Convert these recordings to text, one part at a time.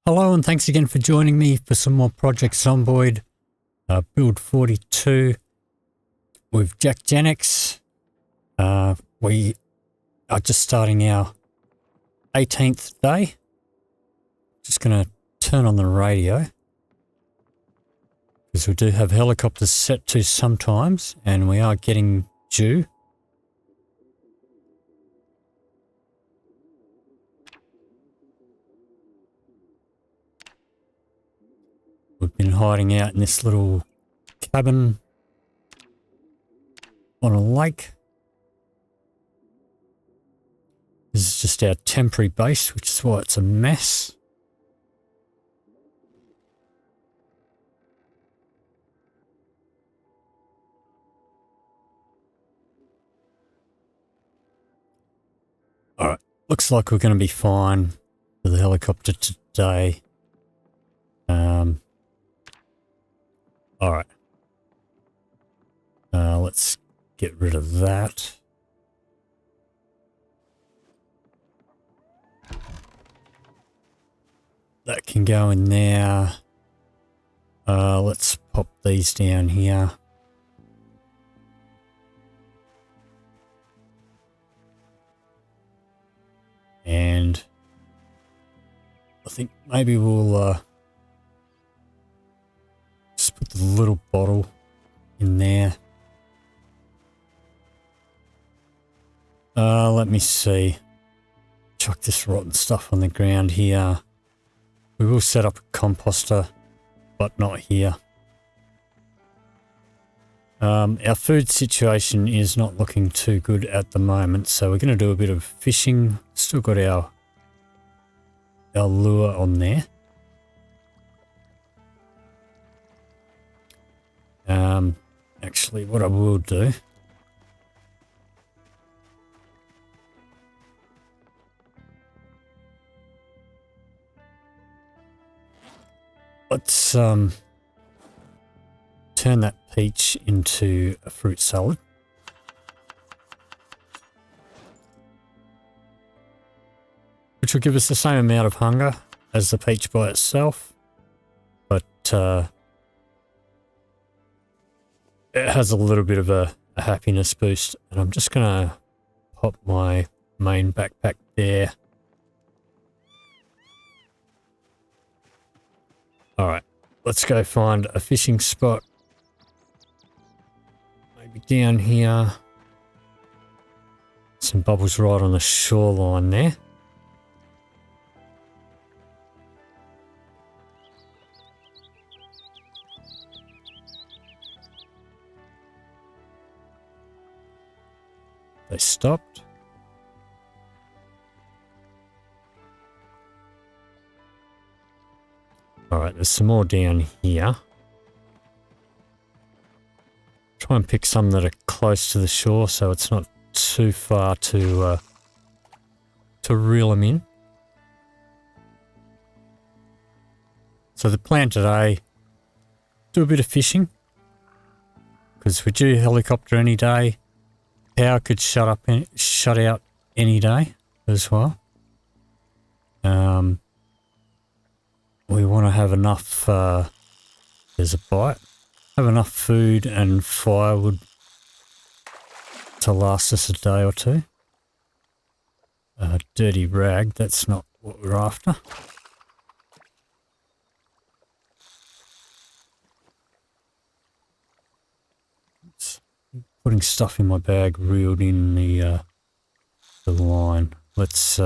Hello and thanks again for joining me for some more Project Zomboid, build 42 with Jack Genx. We are just starting our 18th day. Just going to turn on the radio because we do have helicopters set to sometimes and we are getting due. We've been hiding out in this little cabin on a lake. This is just our temporary base, which is why it's a mess. Alright, looks like we're going to be fine for the helicopter today. Alright. Let's get rid of that. That can go in there. Let's pop these down here. And I think maybe we'll just put the little bottle in there. Let me see. Chuck this rotten stuff on the ground here. We will set up a composter, but not here. Our food situation is not looking too good at the moment, so we're going to do a bit of fishing. Still got our lure on there. Actually, what I will do, let's turn that peach into a fruit salad. Which will give us the same amount of hunger as the peach by itself, but it has a little bit of a happiness boost. And I'm just going to pop my main backpack there. Alright, let's go find a fishing spot. Maybe down here. Some bubbles right on the shoreline there. They stopped. Alright, there's some more down here. Try and pick some that are close to the shore so it's not too far to reel them in. So the plan today, do a bit of fishing because we're due a helicopter any day. Power could shut out any day as well. We want to have enough, there's a bite, have enough food and firewood to last us a day or two. Dirty rag, that's not what we're after. Putting stuff in my bag reeled in the line. Let's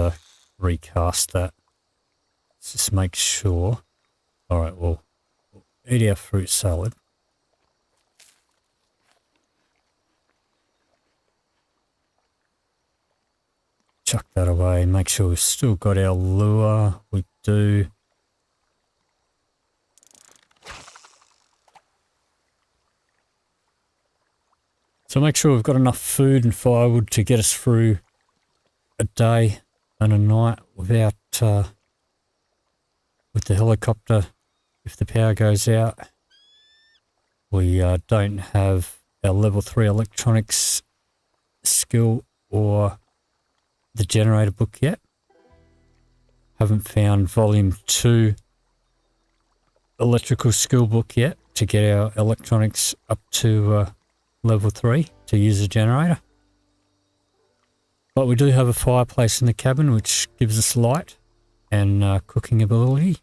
recast that. Let's just make sure. Alright, we'll eat our fruit salad. Chuck that away. Make sure we've still got our lure. We do. So make sure we've got enough food and firewood to get us through a day and a night without, with the helicopter, if the power goes out. We don't have our level 3 electronics skill or the generator book yet. Haven't found volume 2 electrical skill book yet to get our electronics up to level 3 to use a generator. But we do have a fireplace in the cabin which gives us light and cooking ability.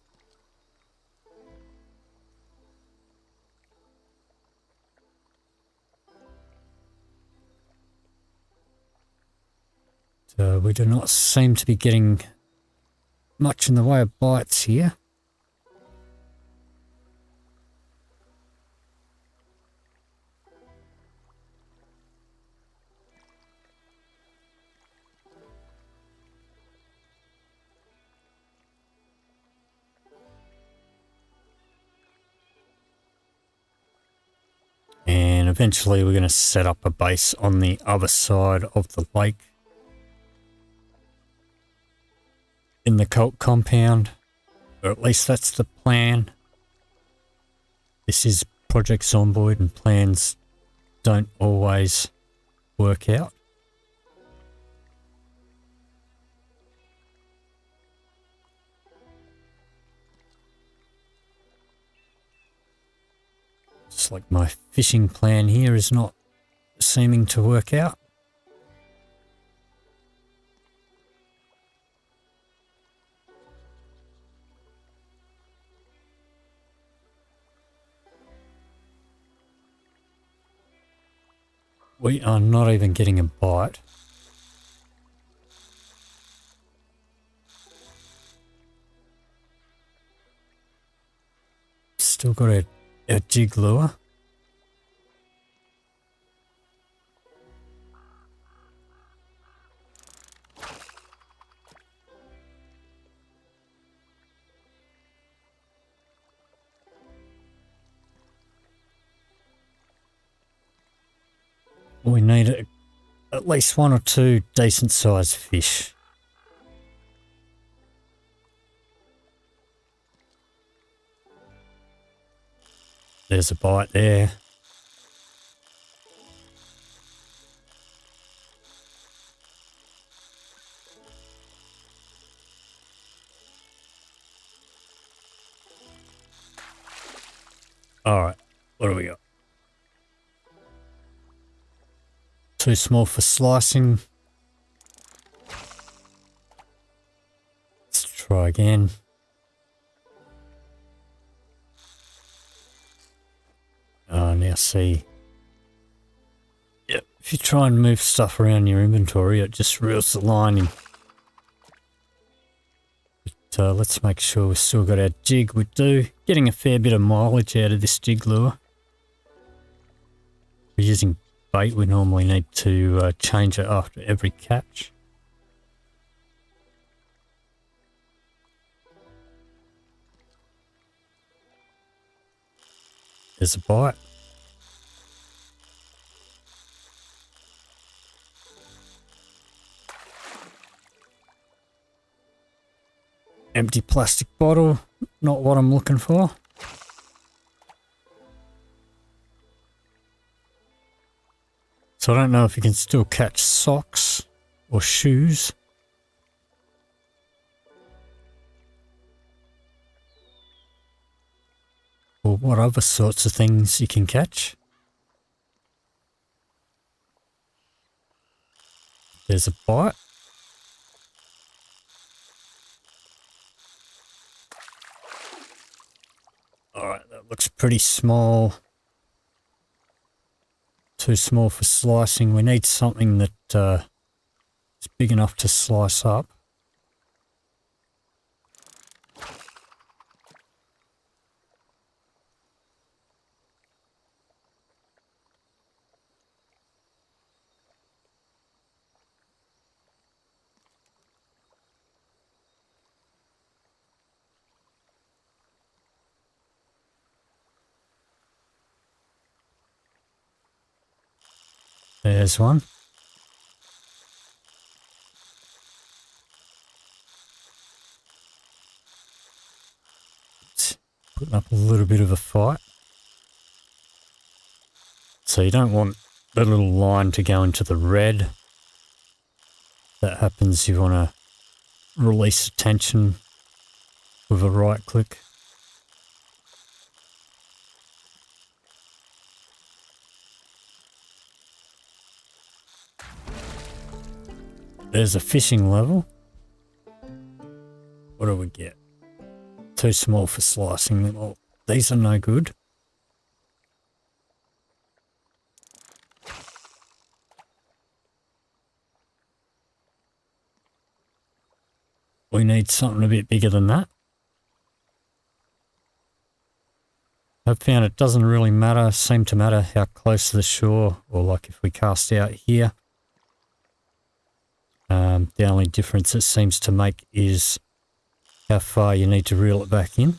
So we do not seem to be getting much in the way of bites here. And eventually we're going to set up a base on the other side of the lake in the cult compound, or at least that's the plan. This is Project Zomboid and plans don't always work out. Just like my fishing plan here is not seeming to work out. We are not even getting a bite. Still got a jig lure. We need at least 1 or 2 decent sized fish. There's a bite there. All right, what do we got? Too small for slicing. Let's try again. Now see. Yep, if you try and move stuff around your inventory, it just reels the line in. But let's make sure we've still got our jig. We do. Getting a fair bit of mileage out of this jig lure. We're using bait. We normally need to change it after every catch. There's a bite. Empty plastic bottle, not what I'm looking for. So I don't know if you can still catch socks or shoes. Or what other sorts of things you can catch. There's a bite. Alright, that looks pretty small. Too small for slicing. We need something that is big enough to slice up. There's one. It's putting up a little bit of a fight. So you don't want the little line to go into the red. That happens, you want to release the tension with a right click. There's a fishing level. What do we get? Too small for slicing. Oh, these are no good. We need something a bit bigger than that. I've found it doesn't really seem to matter how close to the shore, or like if we cast out here. The only difference it seems to make is how far you need to reel it back in.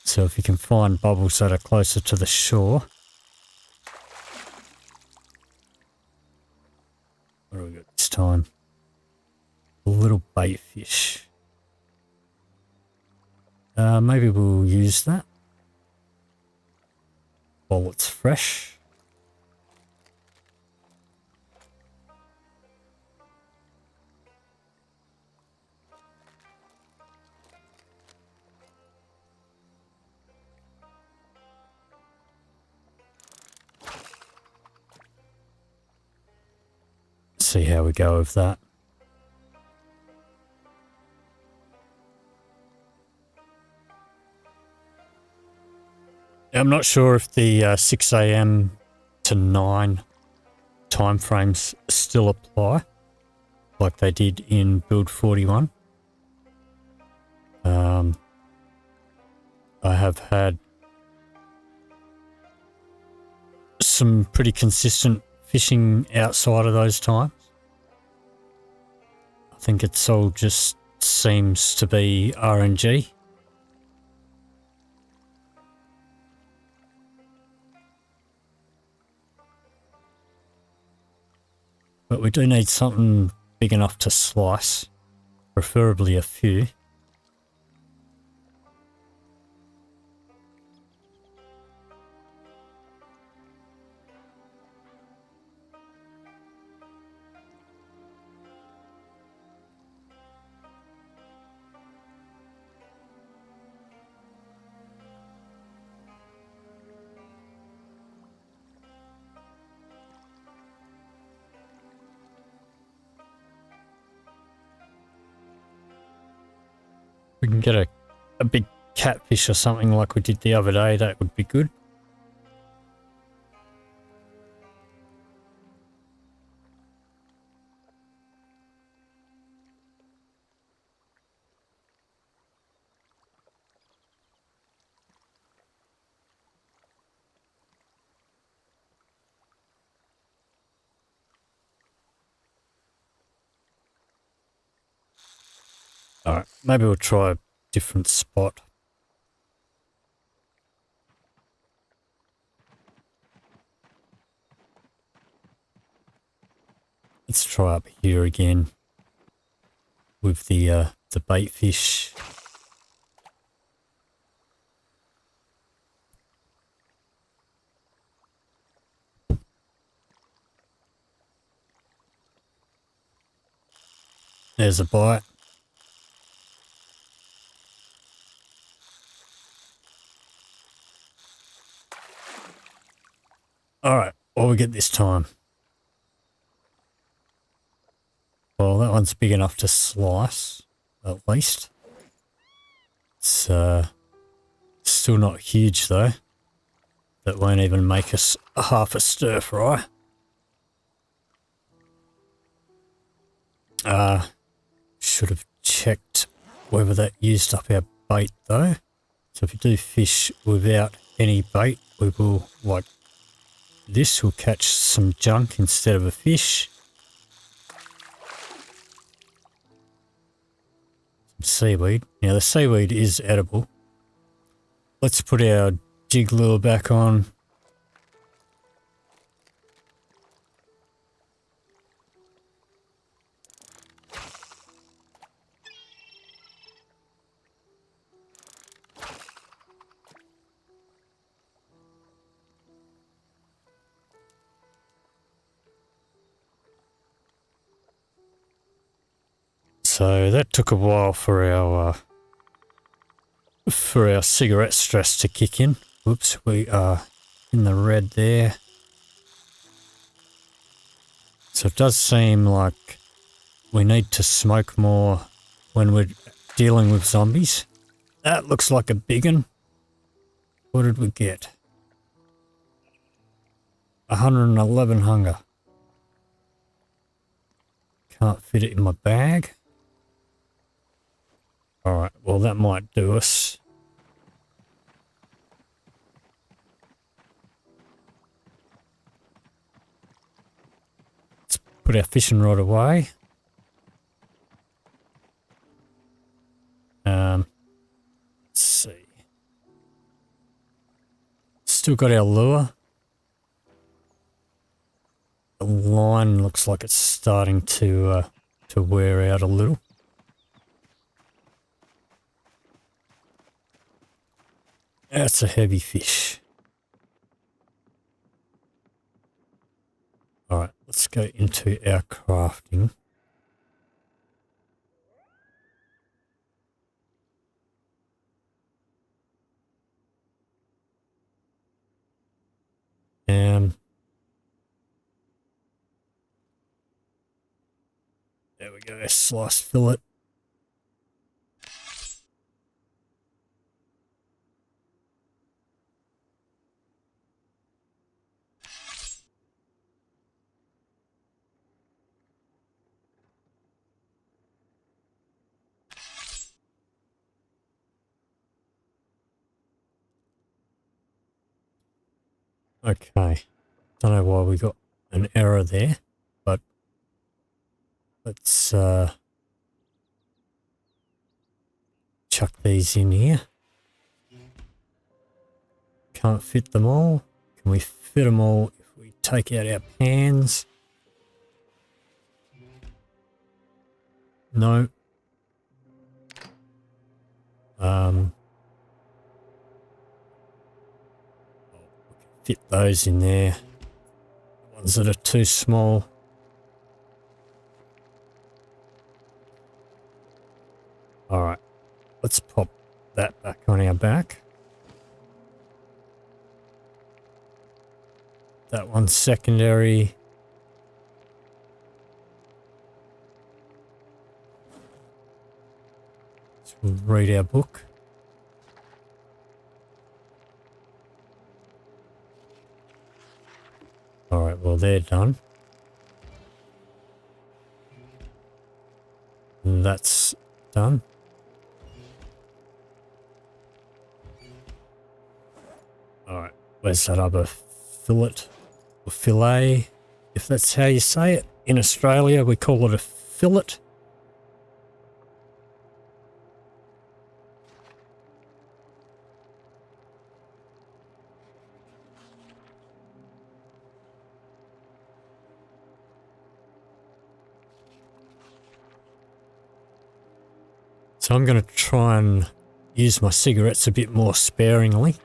So if you can find bubbles that are closer to the shore. What do we got this time? A little bait fish. Maybe we'll use that while it's fresh. See how we go with that. I'm not sure if the 6 a.m. to 9 timeframes still apply, like they did in build 41. I have had some pretty consistent fishing outside of those times. I think it's all just seems to be RNG. But we do need something big enough to slice, preferably a few. We can get a big catfish or something like we did the other day, that would be good. Alright, maybe we'll try a different spot. Let's try up here again with the bait fish. There's a bite. Alright, what do we get this time? Well, that one's big enough to slice, at least. It's still not huge though. That won't even make us half a stir fry. Should have checked whether that used up our bait though. So if you do fish without any bait, we will, like this, will catch some junk instead of a fish. Some seaweed. Now the seaweed is edible. Let's put our jig lure back on. So that took a while for our cigarette stress to kick in. Whoops, we are in the red there. So it does seem like we need to smoke more when we're dealing with zombies. That looks like a big one. What did we get? 111 hunger. Can't fit it in my bag. Alright, well that might do us. Let's put our fishing rod away. Let's see. Still got our lure. The line looks like it's starting to wear out a little. That's a heavy fish. Alright, let's go into our crafting. There we go, a sliced fillet. Okay, don't know why we got an error there, but let's chuck these in here. Can't fit them all. Can we fit them all if we take out our pans? No. We can fit those in there. The ones that are too small. Alright, let's pop that back on our back. That one's secondary. We'll read our book. Alright, well they're done. And that's done. Alright, where's that other fillet? Or fillet, if that's how you say it. In Australia we call it a fillet. So I'm going to try and use my cigarettes a bit more sparingly.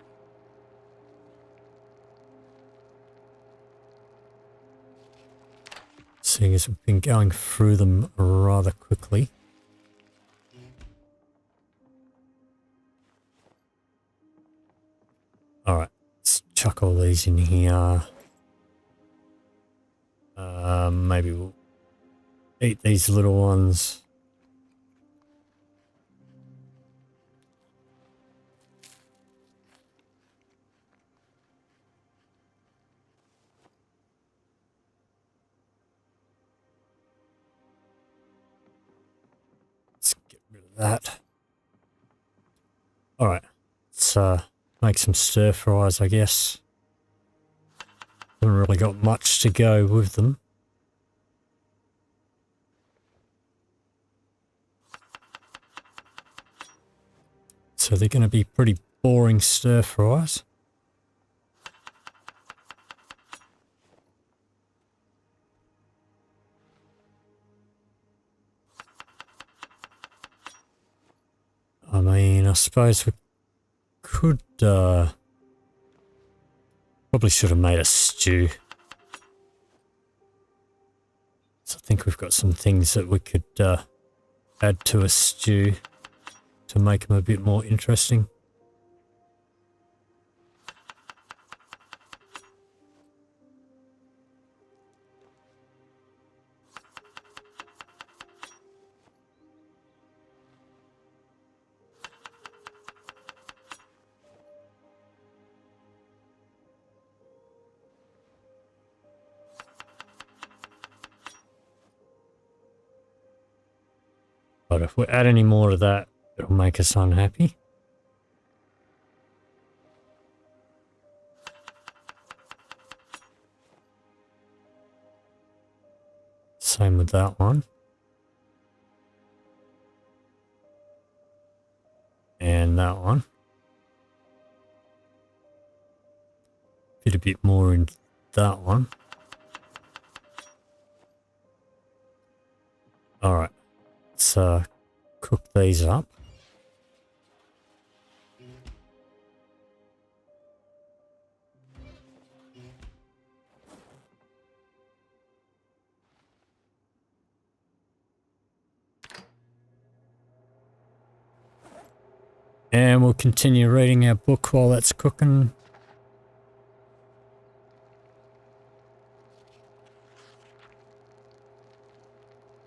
Seeing as we've been going through them rather quickly. Alright, let's chuck all these in here. Maybe we'll eat these little ones. That. Alright, let's make some stir fries, I guess. Haven't really got much to go with them. So they're going to be pretty boring stir fries. I mean, I suppose we could, probably should have made a stew. So I think we've got some things that we could add to a stew to make them a bit more interesting. But if we add any more to that, it'll make us unhappy. Same with that one. And that one. Fit a bit more in that one. Alright, let's cook these up. And we'll continue reading our book while that's cooking.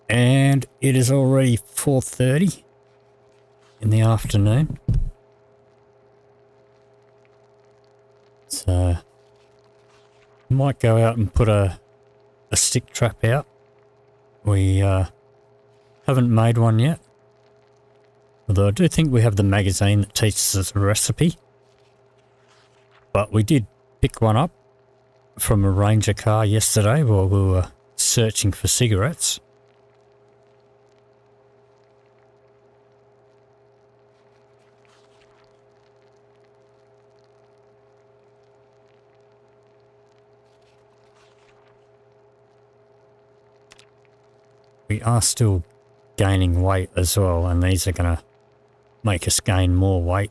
And it is already 4:30 in the afternoon. So I might go out and put a stick trap out. We haven't made one yet. Although I do think we have the magazine that teaches us a recipe. But we did pick one up from a ranger car yesterday while we were searching for cigarettes. We are still gaining weight as well, and these are going to make us gain more weight.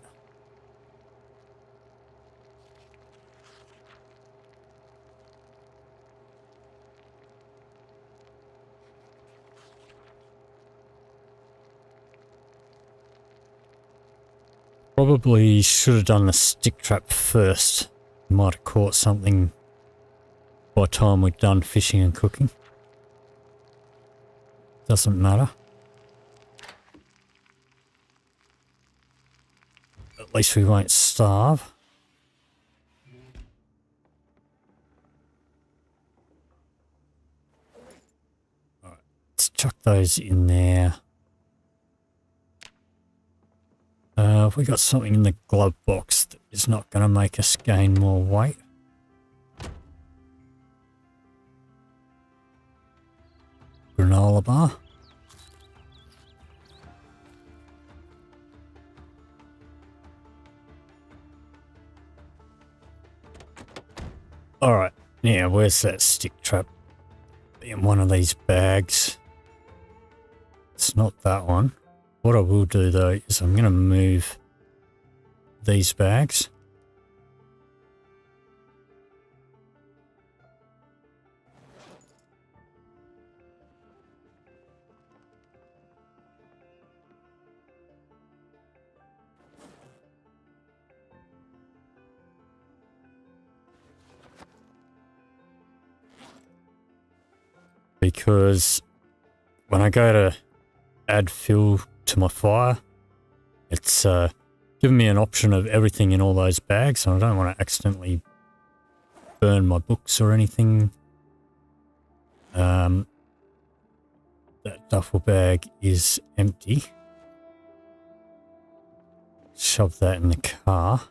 Probably should have done the stick trap first. Might have caught something by the time we'd done fishing and cooking. Doesn't matter. At least we won't starve. Alright, let's chuck those in there. Have we got something in the glove box that is not going to make us gain more weight? Granola bar. Alright, now where's that stick trap? In one of these bags. It's not that one. What I will do though is I'm going to move these bags. Because when I go to add fuel to my fire, it's giving me an option of everything in all those bags, and I don't want to accidentally burn my books or anything. That duffel bag is empty. Shove that in the car.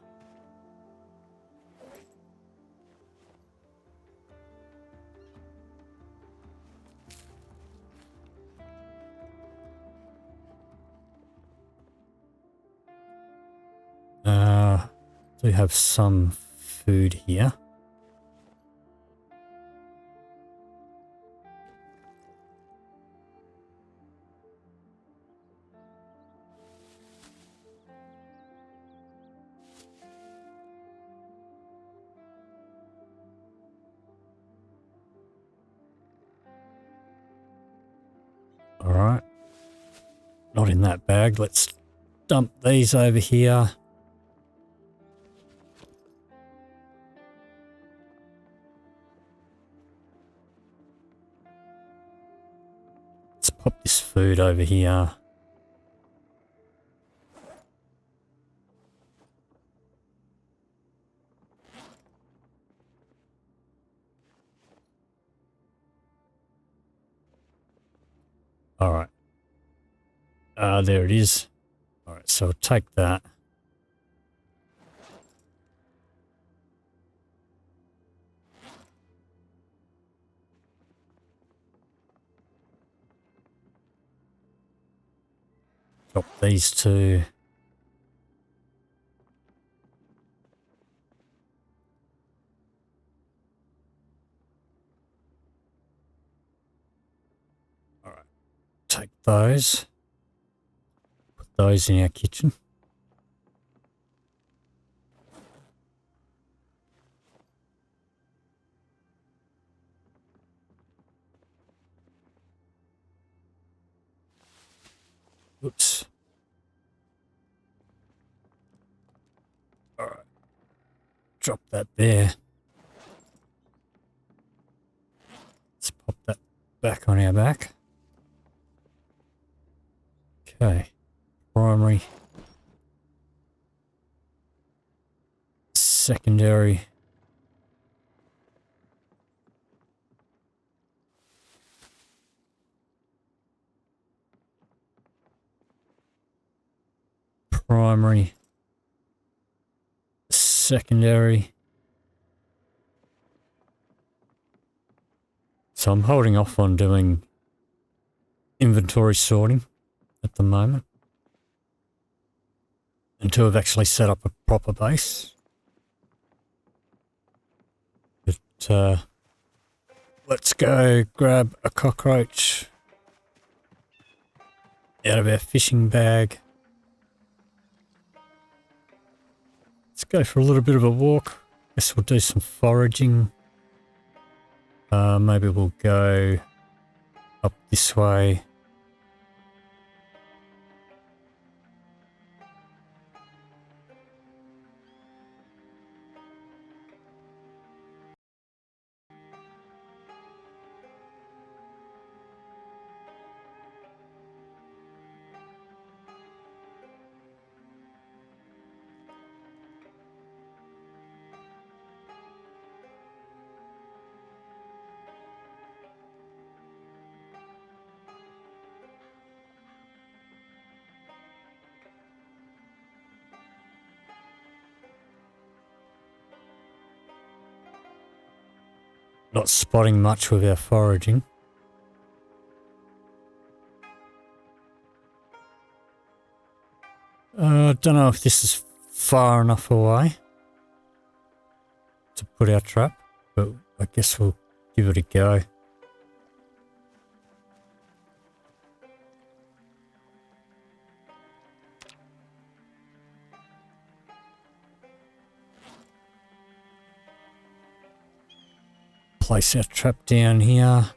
Do have some food here. All right. Not in that bag. Let's dump these over here. Pop this food over here. All right. There it is. All right, so I'll take that. Drop these two. All right, take those. Put those in our kitchen. Oops. All right. Drop that there. Let's pop that back on our back. Okay. Primary. Secondary. Primary. Secondary. So I'm holding off on doing inventory sorting at the moment until I've actually set up a proper base. But let's go grab a cockroach out of our fishing bag. Let's go for a little bit of a walk. Guess we'll do some foraging. Maybe we'll go up this way. Not spotting much with our foraging. Don't know if this is far enough away to put our trap, but I guess we'll give it a go. Place our trap down here.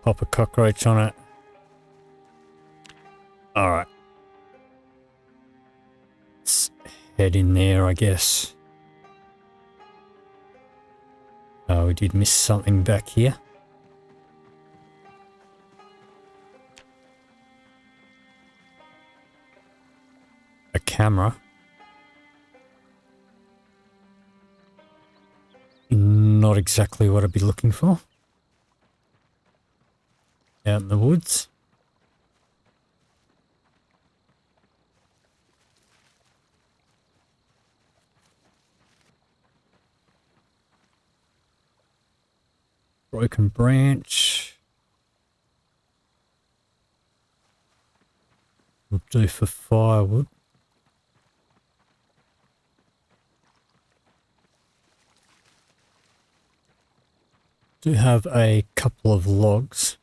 Pop a cockroach on it. Alright. Let's head in there, I guess. Oh, we did miss something back here. A camera. Not exactly what I'd be looking for. Out in the woods. Broken branch. Will do for firewood. Do have a couple of logs.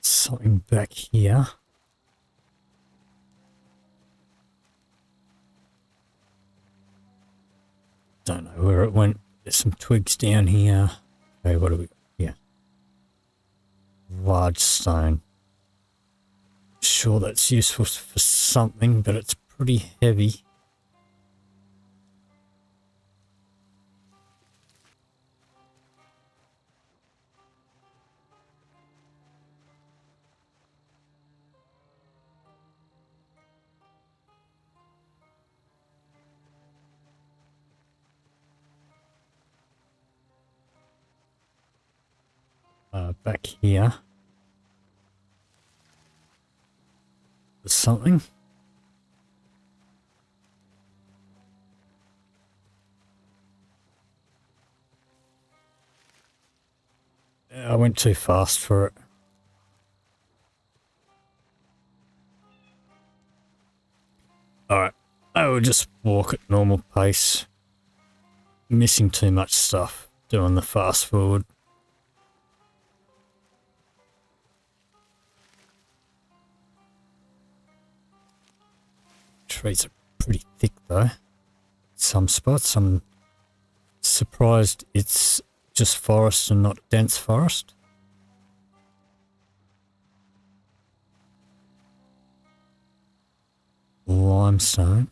Something back here. Don't know where it went. There's some twigs down here. Okay, what do we got here? Large stone. Sure, that's useful for something, but it's pretty heavy. Back here. There's something. I went too fast for it. Alright, I will just walk at normal pace. Missing too much stuff doing the fast forward. Trees are pretty thick though. Some spots I'm surprised it's just forest and not dense forest. Limestone.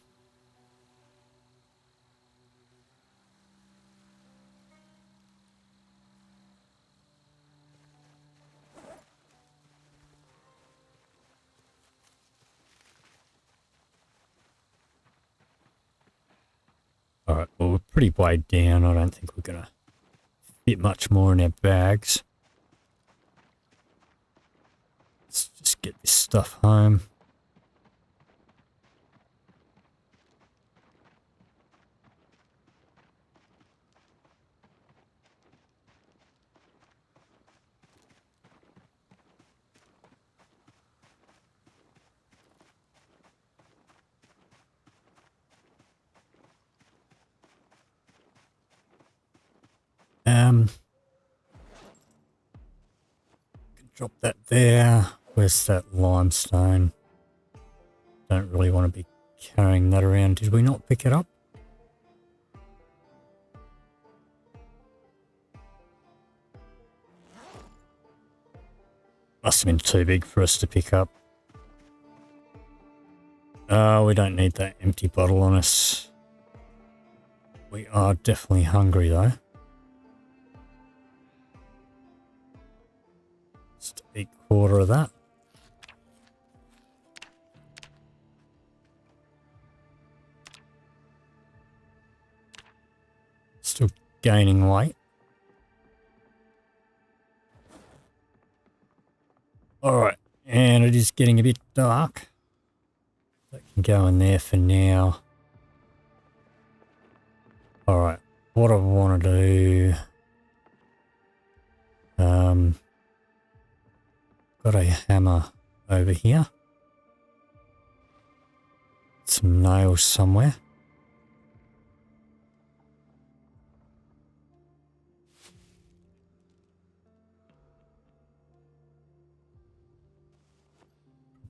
Alright, well we're pretty weighed down. I don't think we're gonna fit much more in our bags. Let's just get this stuff home. Drop that there. Where's that limestone? Don't really want to be carrying that around. Did we not pick it up? Must have been too big for us to pick up. We don't need that empty bottle on us. We are definitely hungry though. Just eat a quarter of that. Still gaining weight. Alright, and it is getting a bit dark. That can go in there for now. Alright, what I want to do... got a hammer over here. Some nails somewhere.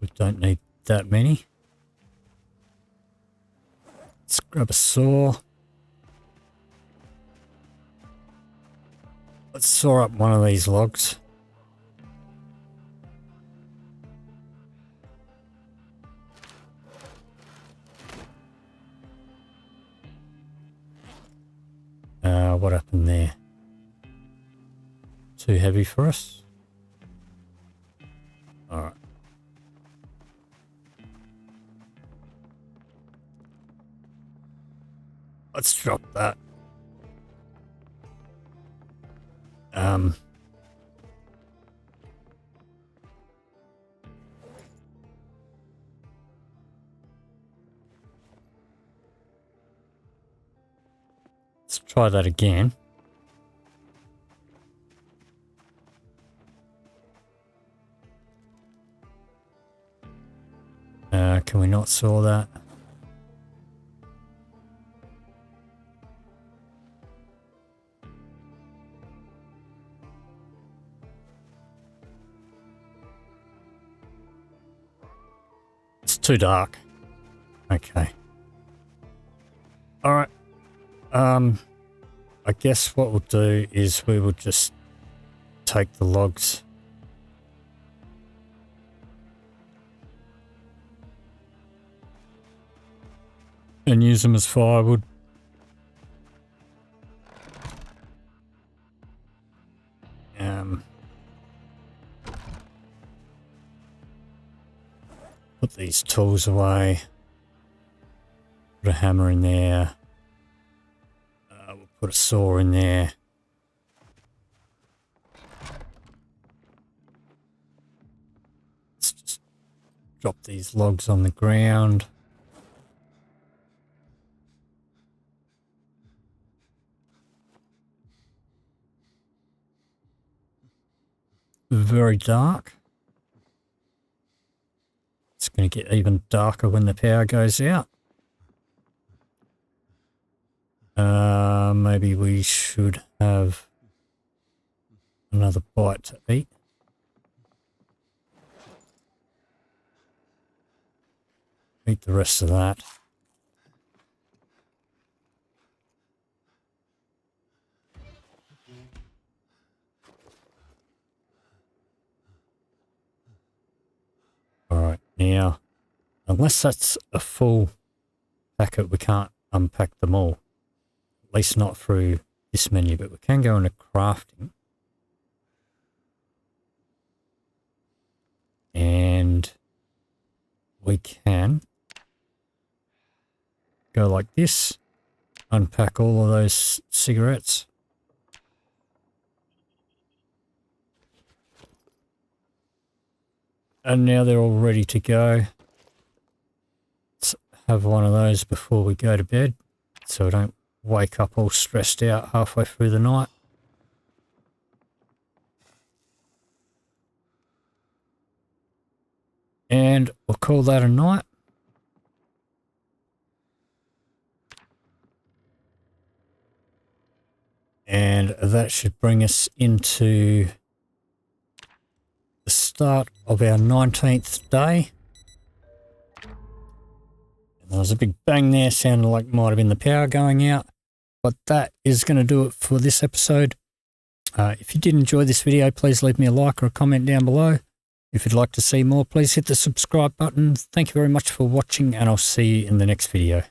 We don't need that many. Let's grab a saw. Let's saw up one of these logs. What happened there? Too heavy for us? Alright. Let's drop that. Let's try that again. Can we not saw that? It's too dark. Okay. Alright. I I guess what we'll do is we will just take the logs and use them as firewood. Put these tools away. Put a hammer in there. We'll put a saw in there. Let's just drop these logs on the ground. Very dark. It's going to get even darker when the power goes out. Maybe we should have another bite to eat. Eat the rest of that. Alright, now, unless that's a full packet, we can't unpack them all. At least not through this menu, but we can go into crafting. And we can go like this, unpack all of those cigarettes. And now they're all ready to go. Let's have one of those before we go to bed, so we don't wake up all stressed out halfway through the night. And we'll call that a night. And that should bring us into the start of our 19th day. And there was a big bang there, sounded like it might have been the power going out. But that is going to do it for this episode. If you did enjoy this video, please leave me a like or a comment down below. If you'd like to see more, please hit the subscribe button. Thank you very much for watching, and I'll see you in the next video.